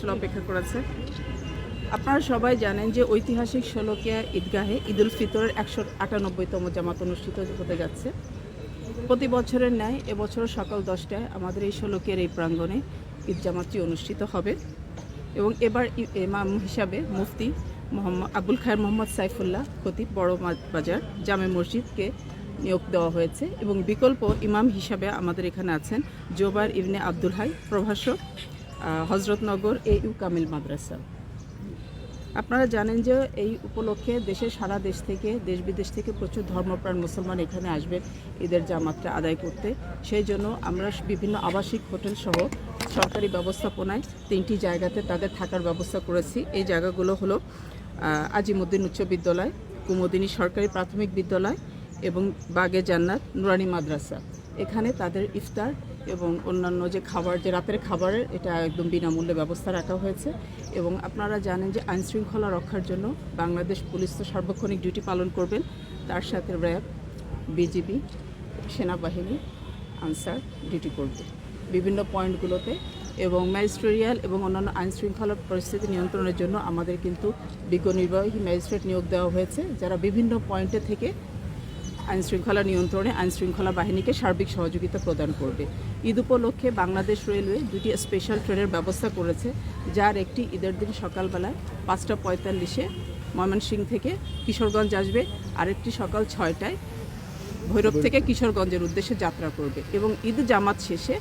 আসলে অপেক্ষা করেছে। আপনারা সবাই জানেন যে ঐতিহাসিক শোলাকিয়া ঈদগাহে ঈদুল ফিতরের 198তম জামাত অনুষ্ঠিত হতে যাচ্ছে। প্রতি বছরের ন্যায় এবছরও সকাল 10টায় আমাদের এই শোলাকিয়ার এই প্রাঙ্গণে ঈদ জামাতটি অনুষ্ঠিত হবে এবং এবার ইমাম হিসাবে মুফতি আবুল খায়ের মোহাম্মদ সাইফুল্লাহ খতিব বড় বাজার জামে মসজিদকে নিয়োগ দেওয়া হয়েছে এবং বিকল্প ইমাম হিসাবে আমাদের এখানে আছেন জোবায়ের ইবনে আব্দুল হাই প্রভাষক হজরতনগর AU কামিল মাদ্রাসা। আপনারা জানেন যে এই উপলক্ষে সারা দেশ থেকে দেশ বিদেশ থেকে প্রচুর ধর্মপ্রাণ মুসলমান এখানে আসবেন ঈদের জামাতটা আদায় করতে। সেই জন্য আমরা বিভিন্ন আবাসিক হোটেল সহ সরকারি ব্যবস্থাপনায় 3টি জায়গাতে তাদের থাকার ব্যবস্থা করেছি। এই জায়গাগুলো হলো আজিমুদ্দিন উচ্চ বিদ্যালয়, কুমুদিনী সরকারি প্রাথমিক বিদ্যালয় এবং বাগে জান্নাত নুরানি মাদ্রাসা। এখানে তাদের ইফতার এবং অন্যান্য যে খাবার, যে রাতের খাবারের এটা একদম বিনামূল্যে ব্যবস্থা রাখা হয়েছে। এবং আপনারা জানেন যে আইনশৃঙ্খলা রক্ষার জন্য বাংলাদেশ পুলিশ তো সার্বক্ষণিক ডিউটি পালন করবেন, তার সাথে র্যাব, বিজিবি, সেনাবাহিনী, আনসার ডিউটি করবে বিভিন্ন পয়েন্টগুলোতে। এবং ম্যাজিস্ট্রেরিয়াল এবং অন্যান্য আইনশৃঙ্খলা পরিস্থিতি নিয়ন্ত্রণের জন্য আমাদের কিন্তু বিজ্ঞ নির্বাহী ম্যাজিস্ট্রেট নিয়োগ দেওয়া হয়েছে, যারা বিভিন্ন পয়েন্টে থেকে আইনশৃঙ্খলা নিয়ন্ত্রণে আইনশৃঙ্খলা বাহিনীকে সার্বিক সহযোগিতা প্রদান করবে। ঈদ উপলক্ষে বাংলাদেশ রেলওয়ে 2টি স্পেশাল ট্রেনের ব্যবস্থা করেছে, যার একটি ঈদের দিন সকালবেলায় 5:45-এ ময়মনসিংহ থেকে কিশোরগঞ্জ আসবে, আরেকটি সকাল 6টায় ভৈরব থেকে কিশোরগঞ্জের উদ্দেশ্যে যাত্রা করবে এবং ঈদ জামাত শেষে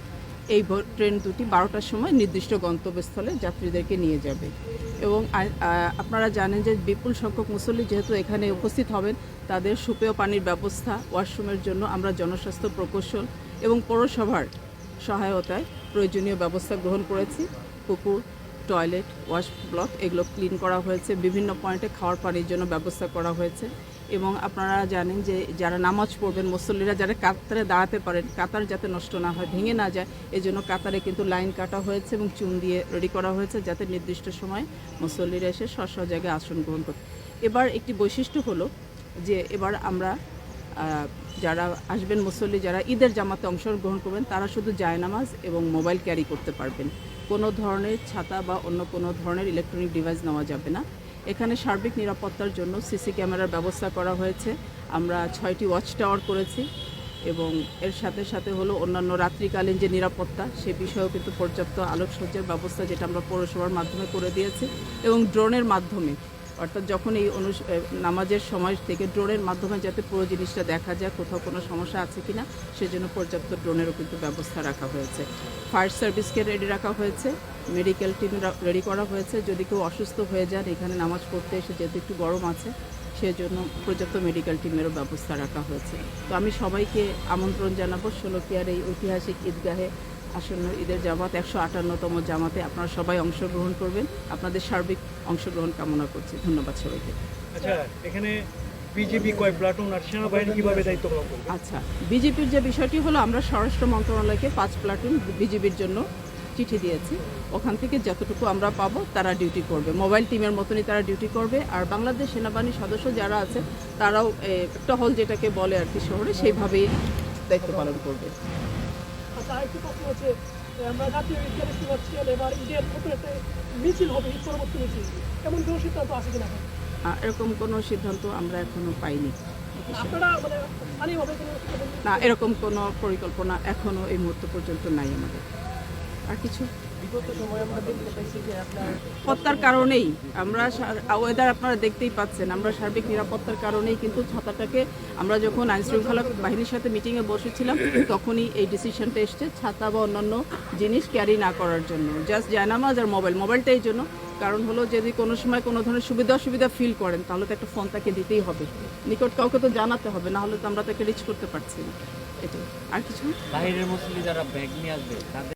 এই ট্রেন দুটি 12টার সময় নির্দিষ্ট গন্তব্যস্থলে যাত্রীদেরকে নিয়ে যাবে। এবং আপনারা জানেন যে বিপুল সংখ্যক মুসল্লি যেহেতু এখানে উপস্থিত হবেন, তাদের সুপেয় পানির ব্যবস্থা, ওয়াশরুমের জন্য আমরা জনস্বাস্থ্য প্রকৌশল এবং পৌরসভার সহায়তায় প্রয়োজনীয় ব্যবস্থা গ্রহণ করেছি। পুকুর, টয়লেট, ওয়াশ ব্লক এগুলো ক্লিন করা হয়েছে। বিভিন্ন পয়েন্টে খাওয়ার পানির জন্য ব্যবস্থা করা হয়েছে। এবং আপনারা জানেন যে যারা নামাজ পড়বেন মুসল্লিরা যারা কাতারে দাঁড়াতে পারেন, কাতার যাতে নষ্ট না হয়, ভেঙে না যায়, এজন্য কাতারে কিন্তু লাইন কাটা হয়েছে এবং চুন দিয়ে রেডি করা হয়েছে, যাতে নির্দিষ্ট সময় মুসল্লিরা এসে স্ব জায়গায় আসন গ্রহণ করতে। এবার একটি বৈশিষ্ট্য হলো যে এবার আমরা যারা আসবেন মুসল্লি, যারা ঈদের জামাতে অংশগ্রহণ করবেন, তারা শুধু জায়নামাজ এবং মোবাইল ক্যারি করতে পারবেন। কোনো ধরনের ছাতা বা অন্য কোনো ধরনের ইলেকট্রনিক ডিভাইস নেওয়া যাবে না। এখানে সার্বিক নিরাপত্তার জন্য সিসি ক্যামেরার ব্যবস্থা করা হয়েছে। আমরা 6টি ওয়াচ টাওয়ার করেছি এবং এর সাথে সাথে হলো অন্যান্য রাত্রিকালীন যে নিরাপত্তা, সে বিষয়েও কিন্তু পর্যাপ্ত আলোকসজ্জার ব্যবস্থা, যেটা আমরা পৌরসভার মাধ্যমে করে দিয়েছি। এবং ড্রোনের মাধ্যমে, অর্থাৎ যখন এই নামাজের সময় থেকে ড্রোনের মাধ্যমে যাতে পুরো জিনিসটা দেখা যায় কোথাও কোনো সমস্যা আছে কিনা, সেজন্য পর্যাপ্ত ড্রোনেরও কিন্তু ব্যবস্থা রাখা হয়েছে। ফায়ার সার্ভিসকে রেডি রাখা হয়েছে, মেডিকেল টিম রেডি করা হয়েছে। যদি কেউ অসুস্থ হয়ে যান এখানে নামাজ পড়তে এসে, যেহেতু একটু গরম আছে, সেজন্য পর্যাপ্ত মেডিকেল টিমেরও ব্যবস্থা রাখা হয়েছে। তো আমি সবাইকে আমন্ত্রণ জানাবো শোলাকিয়ার এই ঐতিহাসিক ঈদগাহে আসন্ন ঈদের জামাত 158তম জামাতে আপনারা সবাই অংশগ্রহণ করবেন। আপনাদের সার্বিক অংশগ্রহণ কামনা করছি। ধন্যবাদ সবাইকে। আচ্ছা, এখানে বিজেপি কয় প্লাটুন আর সেনাবাহিনী কিভাবে দায়িত্ব পালন করবে? আচ্ছা, বিজেপির যে বিষয়টি হলো, আমরা স্বরাষ্ট্র মন্ত্রণালয়কে 5 প্লাটুন বিজেপির জন্য চিঠি দিয়েছি। ওখান থেকে যতটুকু আমরা পাবো তারা ডিউটি করবে, মোবাইল টিমের মতনই তারা ডিউটি করবে। আর বাংলাদেশ সেনাবাহিনীর সদস্য যারা আছে তারাও একটা হল যেটাকে বলে আর কি শহরে, সেইভাবেই দায়িত্ব পালন করবে। আচ্ছা, আরেকটি প্রশ্ন হচ্ছে, আমরা জাতীয় ঈদ দেখতে পাচ্ছি এবার ঈদের নতুন একটা মিছিল হবে, ঈদ পরবর্তী মিছিল, এমন কোনো সিদ্ধান্ত আছে কিনা? এরকম কোনো সিদ্ধান্ত আমরা এখনো পাইনি। আপনারা মানে স্থানীয়ভাবে না, এরকম কোনো পরিকল্পনা এখনো এই মুহূর্ত পর্যন্ত নাই আমাদের। আর কিছু বিগত সময় আমরা দেখতে পাইছি যে আপনার নিরাপত্তার কারণেই আমরা ওয়েদার আপনারা দেখতেই পাচ্ছেন, আমরা সার্বিক নিরাপত্তার কারণেই কিন্তু ছাতাটাকে, আমরা যখন আইনশৃঙ্খলা বাহিনীর সাথে মিটিংয়ে বসেছিলাম তখনই এই ডিসিশনটা এসছে ছাতা বা অন্যান্য জিনিস ক্যারি না করার জন্য, জাস্ট জায়নামাজ আর মোবাইলটা এই জন্য। কারণ হলো যদি কোনো সময় কোনো ধরনের সুবিধা অসুবিধা ফিল করেন তাহলে তো একটা ফোন তাকে দিতেই হবে, নিকট কাউকে তো জানাতে হবে, না হলে তো আমরা তাকে রিচ করতে পারছি না। এটাই। আর কিছু বাইরের মুসলিম যারা ব্যাগ নিয়ে আসবে তাদের